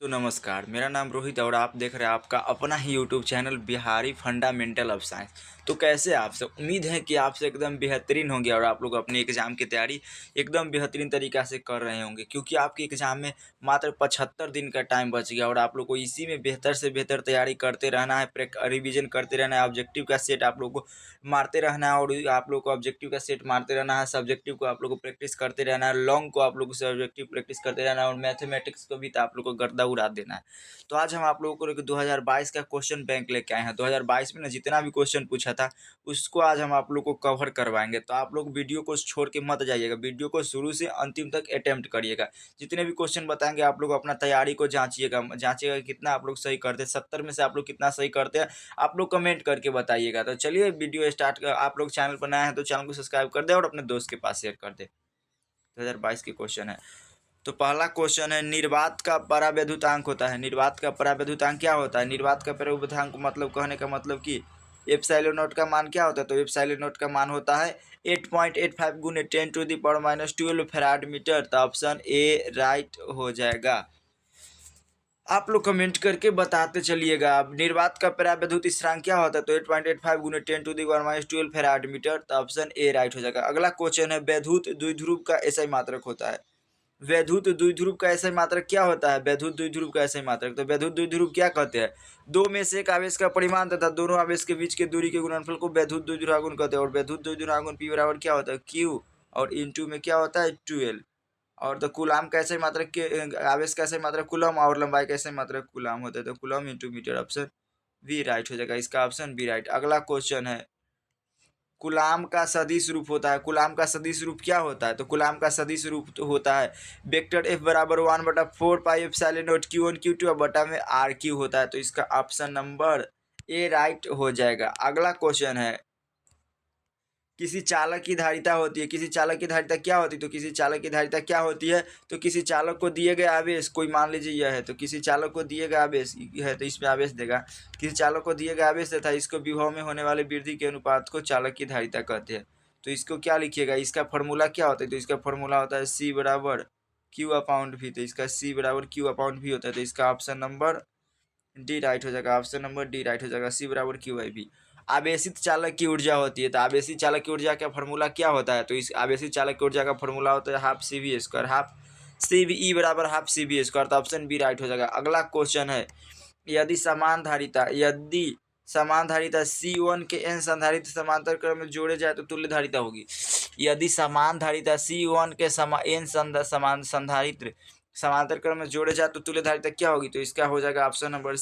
तो नमस्कार, मेरा नाम रोहित है और आप देख रहे हैं आपका अपना ही YouTube channel Bihari fundamental of science. तो कैसे आप सब? उम्मीद है कि आपसे एकदम बेहतरीन होंगे और आप लोग अपने एग्ज़ाम की तैयारी एकदम बेहतरीन तरीक़ा से कर रहे होंगे, क्योंकि आपके एग्ज़ाम में मात्र 75 दिन का टाइम बच गया और आप लोग को इसी में बेहतर से बेहतर तैयारी करते रहना है, रिविज़न करते रहना है, ऑब्जेक्टिव का सेट आप लोग को मारते रहना है और आप लोग को ऑब्जेक्टिव का सेट मारते रहना है, सब्जेक्टिव को आप लोग को प्रैक्टिस करते रहना है, लॉन्ग को आप लोग को सब्जेक्टिव प्रैक्टिस करते रहना है और मैथमेटिक्स को भी तो आप लोग को गर्दा उड़ा देना है। तो आज हम आप लोगों को 2022 का क्वेश्चन बैंक लेके आए हैं। 2022 में ना जितना भी क्वेश्चन पूछा था उसको आज हम आप लोग को कवर करवाएंगे। तो आप लोग वीडियो को छोड़ के मत जाइएगा, वीडियो को शुरू से अंतिम तक अटेम्प्ट करिएगा। जितने भी क्वेश्चन बताएंगे आप लोग अपना तैयारी को जांचिएगा कि कितना आप लोग सही करते हैं, 70 में से आप लोग कितना सही करते हैं, आप लोग कमेंट करके बताइएगा। तो चलिए वीडियो स्टार्ट कर। आप लोग चैनल पर नए हैं तो चैनल को सब्सक्राइब कर दे और अपने दोस्त के पास शेयर कर दे। 2022 के क्वेश्चन है। तो पहला क्वेश्चन है, निर्वात का परावैद्युतांक होता है। निर्वात का परावैद्युतांक क्या होता है? निर्वात का परावैद्युतांक मतलब कहने का मतलब कि एप्सिलॉन नॉट का मान क्या होता है? तो एप्सिलॉन नॉट का मान होता है 8.85 गुने 10⁻⁻12 फैराड मीटर। तो ऑप्शन ए राइट हो जाएगा। आप लोग कमेंट करके बताते चलिएगा। अब निर्वात का परावैद्युत स्थिरांक क्या होता है? तो 8.85 गुने 10⁻12 फैराड मीटर। तो ऑप्शन ए राइट हो जाएगा। अगला क्वेश्चन है, वैद्युत द्विध्रुव का एसआई मात्रक होता है। वैद्युत द्विध्रुव का एसआई मात्रक क्या होता है? वैद्युत द्विध्रुव का एसआई मात्रक, तो वैद्युत द्विध्रुव क्या कहते हैं? दो में से एक आवेश का परिमाण तथा दोनों आवेश के बीच की दूरी के गुणनफल को वैद्युत द्विध्रुवागुण कहते हैं। और वैद्युत द्विध्रुवागुण P बराबर क्या होता है? Q और इंटू में क्या होता है? 12। और तो कूलाम का एसआई मात्रक के आवेश का एसआई मात्रक कूलम और लंबाई का एसआई मात्रक कूलाम होता है। तो coulomb into metre, option B right हो जाएगा। इसका ऑप्शन बी राइट। अगला क्वेश्चन है, कूलाम का सदिश रूप होता है। कूलाम का सदिश रूप क्या होता है? तो कूलाम का सदिश रूप तो होता है वेक्टर F बराबर 1/4 pi epsilon not Q1 Q2 और बटा में RQ होता है। तो इसका ऑप्शन नंबर ए राइट हो जाएगा। अगला क्वेश्चन है, किसी चालक की धारिता होती है। किसी चालक की धारिता क्या होती है? तो किसी चालक की धारिता क्या होती है? तो किसी चालक को दिए गए आवेश, कोई मान लीजिए यह है, तो किसी चालक को दिए गए आवेश है तो इसमें आवेश देगा। किसी चालक को दिए गए आवेश तथा इसको विभव में होने वाले वृद्धि के अनुपात को चालक की धारिता कहते हैं। तो इसको क्या लिखिएगा? इसका फॉर्मूला क्या होता है? तो इसका फॉर्मूला होता है C बराबर Q/V। तो इसका C बराबर Q/V होता है। तो इसका ऑप्शन नंबर डी राइट हो जाएगा। ऑप्शन नंबर डी राइट हो जाएगा। C बराबर Q/V। आवेशित चालक की ऊर्जा होती है। तो आवेशित चालक की ऊर्जा का फॉर्मूला क्या होता है? तो इस आवेशित चालक की ऊर्जा का फॉर्मूला होता है हाफ CV², हाफ CVE बराबर हाफ CV²। तो ऑप्शन बी राइट हो जाएगा। अगला क्वेश्चन है, यदि समान धारिता C1 के n संधारित्र समांतर क्रम में जोड़े जाए तो तुल्य धारिता होगी। यदि समान धारिता C1 के n समान संधारित्र समांतर क्रम में जोड़े जाए तो तुल्य धारिता क्या होगी? तो इसका हो जाएगा ऑप्शन नंबर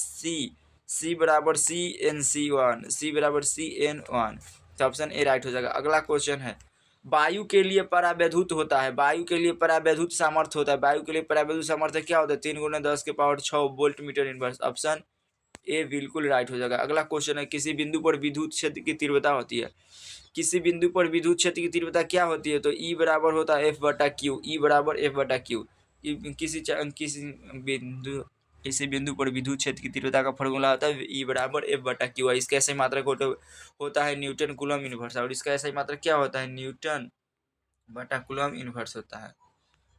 C बराबर CnC1, C बराबर CN1। तो ऑप्शन ए राइट हो जाएगा। अगला क्वेश्चन है, वायु के लिए परावैद्युत होता है। वायु के लिए परावैद्युत सामर्थ्य होता है। वायु के लिए परावैद्युत सामर्थ्य क्या होता है? 3 × 10⁻6 volt meter inverse. Option A बिल्कुल राइट हो जाएगा। अगला क्वेश्चन है, किसी बिंदु पर विद्युत क्षेत्र की तीव्रता होती है। किसी बिंदु पर विद्युत क्षेत्र की तीव्रता क्या होती है? तो E बराबर होता है F/Q। E बराबर F/Q। किसी बिंदु पर विद्युत क्षेत्र की तीव्रता का फॉर्मूला होता है E बराबर F/Q। इसका ऐसे मात्रक होता है न्यूटन कूलम इनवर्स। और इसका ऐसे मात्रक क्या होता है? न्यूटन बटा कूलम इनवर्स होता है।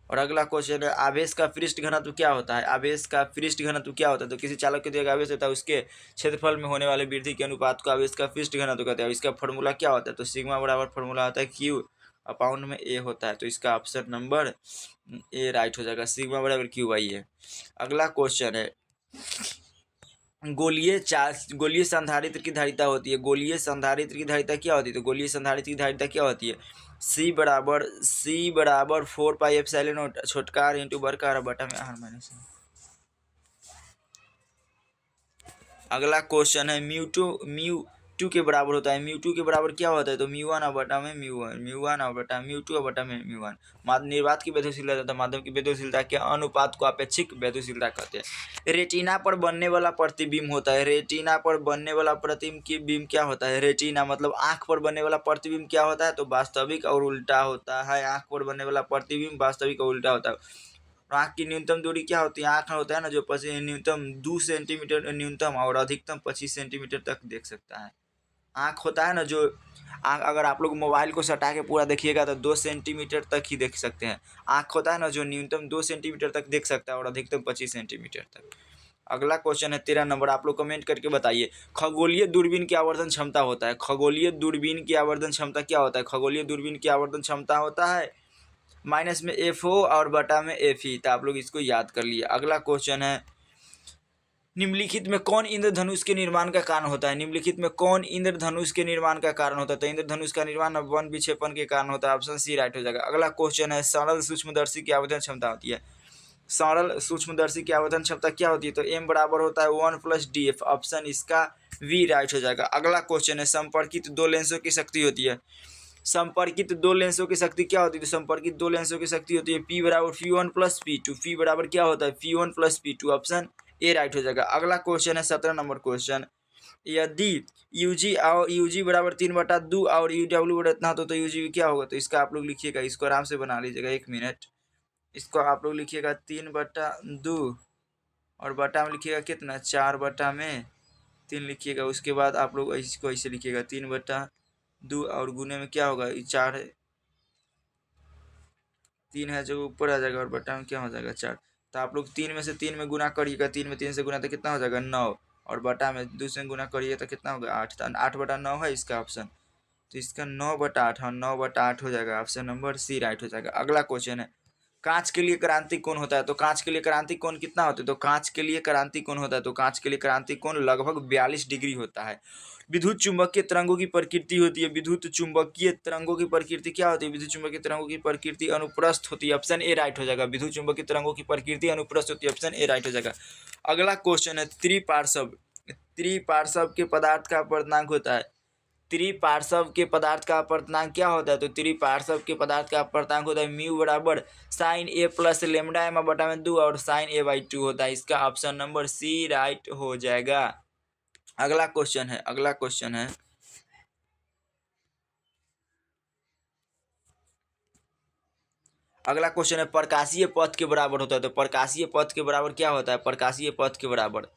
और अगला क्वेश्चन है, आवेश का पृष्ठ घनत्व क्या होता है? आवेश का पृष्ठ घनत्व क्या होता है? तो किसी चालक के दिए गए आवेश होता है उसके क्षेत्रफल में होने वाले वृद्धि के अनुपात को आवेश का पृष्ठ घनत्व कहते हैं। और इसका फॉर्मूला क्या होता है? तो सिग्मा बराबर फॉर्मूला होता है Q/A होता है। तो इसका ऑप्शन नंबर ए राइट हो जाएगा। सिग्मा बराबर Q/A। अगला क्वेश्चन है, गोलीय संधारित्र की धारिता होती है। गोलीय संधारित्र की धारिता क्या होती है? तो गोलीय संधारित्र की धारिता क्या होती है? C बराबर 4 पाई एप्सिलॉन नॉट छोटका r इंटू बड़का r बटा में r-। अगला क्वेश्चन है, म्यू टू के बराबर होता है। म्यू टू के बराबर क्या होता है? तो म्यू1 बटा में म्यू1 बटा म्यू2 बटा में म्यू1। निर्वात की वैद्युशीलता तथा माध्यम की वैद्युशीलता के अनुपात को अपेक्षिक वैद्युशीलता कहते हैं। रेटिना पर बनने वाला प्रतिबिंब होता है। रेटिना पर बनने वाला प्रतिबिंब क्या होता है? रेटिना मतलब आंख पर बनने वाला प्रतिबिंब क्या होता है? तो वास्तविक और उल्टा होता है। आंख पर बनने वाला प्रतिबिंब वास्तविक और उल्टा होता है। आँख की न्यूनतम दूरी क्या होती है? आँख होता है ना जो न्यूनतम 2 सेंटीमीटर न्यूनतम और अधिकतम 25 सेंटीमीटर तक देख सकता है। आँख होता है ना जो आँख, अगर आप लोग मोबाइल को सटा के पूरा देखिएगा तो 2 सेंटीमीटर तक ही देख सकते हैं। आँख होता है ना जो न्यूनतम 2 सेंटीमीटर तक देख सकता है और अधिकतम 25 सेंटीमीटर तक। अगला क्वेश्चन है 13 नंबर, आप लोग कमेंट करके बताइए खगोलीय दूरबीन की आवर्धन क्षमता होता है। खगोलीय दूरबीन की आवर्धन क्षमता क्या होता है? खगोलीय दूरबीन की आवर्धन क्षमता होता है माइनस में एफ ओ और बटा में एफ ई। तो आप लोग इसको याद कर लिए। अगला क्वेश्चन है निम्नलिखित में कौन इंद्रधनुष के निर्माण का कारण होता है? निम्नलिखित में कौन इंद्रधनुष के निर्माण का कारण होता है? तो इंद्रधनुष का निर्माण वन विक्षेपण के कारण होता है। ऑप्शन सी राइट हो जाएगा। अगला क्वेश्चन है सरल सूक्ष्मदर्शी की आवेदन क्षमता होती है। सरल सूक्ष्मदर्शी की आवेदन क्षमता क्या होती है? तो एम बराबर होता है 1+df। ऑप्शन इसका वी राइट हो जाएगा। अगला क्वेश्चन है संपर्कित दो लेंसों की शक्ति होती है। संपर्कित दो लेंसों की शक्ति क्या होती है? तो संपर्कित दो लेंसों की शक्ति होती है पी बराबर P1+P2। पी बराबर क्या होता है? P1+P2। ऑप्शन ए राइट हो जाएगा। अगला क्वेश्चन है 17 नंबर क्वेश्चन, यदि यूजी और यूजी बराबर 3/2 और यूडब्ल्यू बराबर इतना तो यूजी क्या होगा? तो इसका आप लोग लिखिएगा, इसको आराम से बना लीजिएगा 1 मिनट। इसको आप लोग लिखिएगा 3/2 और बटा में लिखिएगा कितना? 4/3 लिखिएगा। उसके बाद आप लोग इसको ऐसे लिखिएगा 3/2 और गुने में क्या होगा? 4 है, 3 है जो ऊपर आ जाएगा और बटा में क्या हो जाएगा? 4। तो आप लोग 3 में से 3 में गुना करिएगा। 3 में 3 से गुना तो कितना हो जाएगा? 9। और बटा में 2 से गुना करिए तो कितना होगा? 8। तो 8/9 है इसका ऑप्शन। तो इसका 9/8 और 9/8 हो जाएगा। ऑप्शन नंबर सी राइट हो जाएगा। अगला क्वेश्चन है कांच के लिए क्रांति कोण होता है? तो कांच के लिए क्रांति कोण कितना होता है? तो कांच के लिए क्रांति कोण होता है, तो कांच के लिए क्रांति कोण लगभग 42 डिग्री होता है। विद्युत चुंबकीय तरंगों की प्रकृति होती है। विद्युत चुंबकीय तरंगों की प्रकृति क्या होती है? विद्युत चुंबकीय तरंगों की प्रकृति अनुप्रस्थ होती है। ऑप्शन ए राइट हो जाएगा। विद्युत चुंबकीय तरंगों की प्रकृति अनुप्रस्थ होती है। ऑप्शन ए राइट हो जाएगा। अगला क्वेश्चन है त्रिपार्श्व। त्रिपार्श्व के पदार्थ का अपर्तनांक होता है। त्रिपार्श्व के पदार्थ का अपर्तनांक क्या होता है? तो त्रिपार्श्व के पदार्थ का अपर्तनांक होता है म्यू बराबर साइन ए प्लस लेमडा एम बटा में 2 और साइन a/2 होता है। इसका ऑप्शन नंबर सी राइट हो जाएगा। अगला क्वेश्चन है अगला क्वेश्चन है प्रकाशीय पथ के बराबर होता है। तो प्रकाशीय पथ के बराबर क्या होता है? प्रकाशीय पथ के बराबर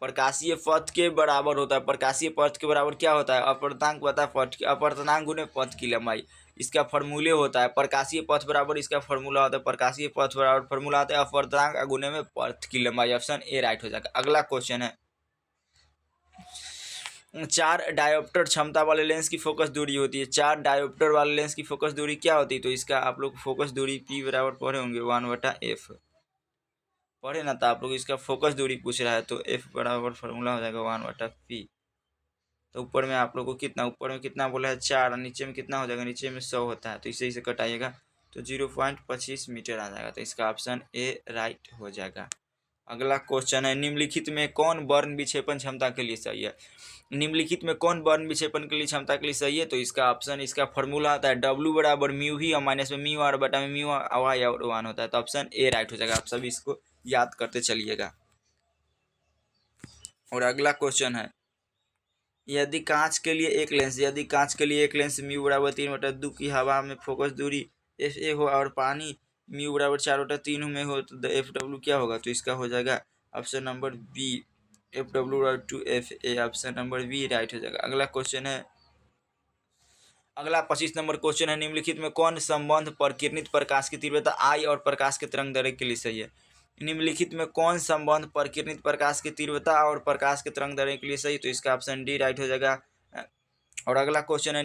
प्रकाशीय पथ के बराबर होता है। प्रकाशीय पथ के बराबर क्या होता है? अपर्तनांक बटा पथ की अपर्तनांक गुने पथ की लंबाई। इसका फॉर्मूले होता है प्रकाशीय पथ बराबर, इसका फॉर्मूला होता है प्रकाशीय पथ बराबर फॉर्मूला होता है अपर्तनांक गुने में पथ की लंबाई। ऑप्शन ए राइट हो जाएगा। अगला क्वेश्चन है 4 डायोप्टर क्षमता वाले लेंस की फोकस दूरी होती है। 4 डायोप्टर वाले लेंस की फोकस दूरी क्या होती है? तो इसका आप लोग फोकस दूरी पी बराबर पढ़े होंगे 1/f पढ़े ना, तो आप लोग इसका फोकस दूरी पूछ रहा है तो एफ बराबर फॉर्मूला हो जाएगा 1/p। तो ऊपर में आप लोग को कितना, ऊपर में कितना बोला है? 4 और नीचे में कितना हो जाएगा? नीचे में 100 होता है, तो इसे इसे कटाइएगा तो 0.25 मीटर आ जाएगा। तो इसका ऑप्शन ए राइट हो जाएगा। अगला क्वेश्चन है निम्नलिखित में कौन वर्ण विक्षेपण क्षमता के लिए सही है? निम्नलिखित में कौन वर्ण विक्षेपण के लिए क्षमता के लिए सही है? तो इसका ऑप्शन, इसका फॉर्मूला आता है डब्ल्यू बराबर म्यू ही और माइनस में म्यू आर बटा में म्यू वाई और 1 होता है। तो ऑप्शन ए राइट हो जाएगा। आप सभी इसको याद करते चलिएगा। और अगला क्वेश्चन है यदि कांच के लिए एक लेंस म्यू बराबर 3/2 की हवा में फोकस दूरी एफ ए हो और पानी म्यू बराबर 4/3 में हो तो एफ डब्ल्यू क्या होगा? तो इसका हो जाएगा option number B F W बराबर 2f(a). Option number B right हो जाएगा। अगला 25 नंबर क्वेश्चन है निम्नलिखित में कौन संबंध प्रकिरणित प्रकाश की तीव्रता आई और प्रकाश के तरंग दैर्घ्य के लिए सही है? निम्नलिखित में कौन संबंध प्रकिरणित प्रकाश की तीव्रता और प्रकाश के तरंग दैर्घ्य के लिए सही? तो इसका ऑप्शन डी राइट हो जाएगा। और अगला क्वेश्चन है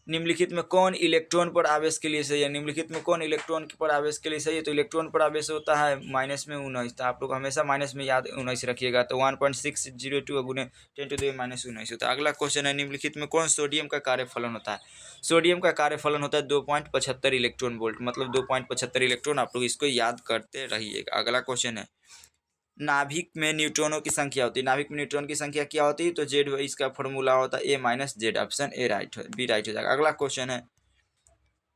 निम्नलिखित में कौन इलेक्ट्रॉन पर आवेश के लिए सही है? निम्नलिखित में कौन इलेक्ट्रॉन पर आवेश के लिए सही है? तो इलेक्ट्रॉन पर आवेश होता है -19। तो आप लोग हमेशा माइनस में याद 19 रखिएगा। तो 1.602 गुने 10⁻⁹ होता है। अगला क्वेश्चन है निम्नलिखित में कौन सोडियम का कार्यफलन होता है? सोडियम का कार्यफलन होता है 2.75 इलेक्ट्रॉन वोल्ट, मतलब 2.75 इलेक्ट्रॉन। आप लोग इसको याद करते रहिएगा। अगला क्वेश्चन है नाभिक में न्यूट्रॉनों की संख्या होती है। नाभिक में न्यूट्रॉन की संख्या क्या होती है? तो जेड, इसका फॉर्मूला होता है a-z। Option A right B right हो जाएगा। अगला क्वेश्चन है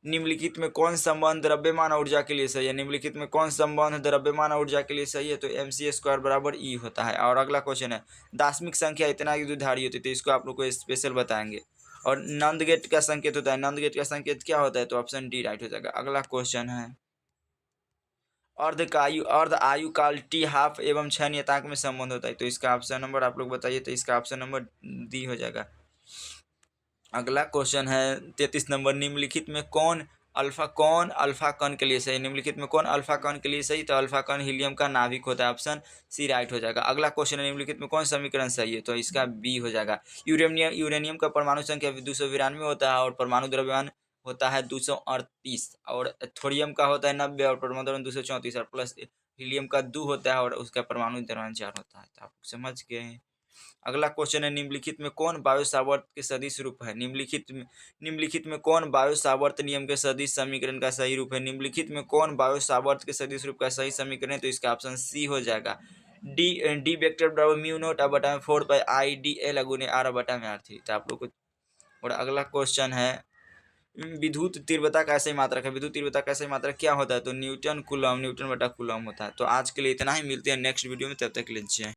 निम्नलिखित में कौन संबंध द्रव्यमान ऊर्जा के लिए सही है? निम्नलिखित में कौन संबंध द्रव्यमान ऊर्जा के लिए सही है? तो mc² बराबर ई होता है। और अगला क्वेश्चन है दार्शनिक संख्या इतना की दुधारी होती है। तो इसको आप लोग को स्पेशल बताएंगे। और नंद गेट का संकेत होता है। नंद गेट का संकेत क्या होता है? तो ऑप्शन डी राइट हो जाएगा। अगला क्वेश्चन है अर्ध आयु काल टी हाफ एवं 6 नियतांक में संबंध होता है। तो इसका ऑप्शन नंबर आप लोग बताइए। तो इसका ऑप्शन नंबर डी हो जाएगा। अगला क्वेश्चन है 33 नंबर, निम्नलिखित में कौन अल्फा कण के लिए सही? निम्नलिखित में कौन अल्फा कण के लिए सही? तो अल्फा कण हीलियम का नाभिक होता है। ऑप्शन सी राइट हो जाएगा। अगला क्वेश्चन है, निम्नलिखित में कौन समीकरण सही है? तो इसका बी हो जाएगा। यूरेनियम का परमाणु संख्या 292 होता है और परमाणु द्रव्यमान होता है 238, और थोरियम का होता है 90 और परमाणु द्रव्यमान 234, और प्लस हीलियम का 2 होता है और उसका परमाणु द्रव्यमान 4 होता है। तो आप समझ गए हैं। अगला क्वेश्चन है, निम्नलिखित में कौन वायु सावर्त के सदिश रूप है? निम्नलिखित में कौन वायु सावर्त नियम के सदिश समीकरण का सही रूप है? निम्नलिखित में कौन वायु सावर्त के सदिश रूप का सही समीकरण है? तो इसका ऑप्शन सी हो जाएगा। डी वेक्टर बराबर म्यू नॉट बटा में 4 पाई आई डी एल गुने आर बटा में आर थी। तो आप लोग को। और अगला क्वेश्चन है, विद्युत तीव्रता का ऐसे मात्रक है। विद्युत तीव्रता का ऐसे मात्रक क्या होता है? तो न्यूटन बटा कूलम होता है। तो आज के लिए इतना ही, मिलते हैं नेक्स्ट वीडियो में, तब तक के लिए जय।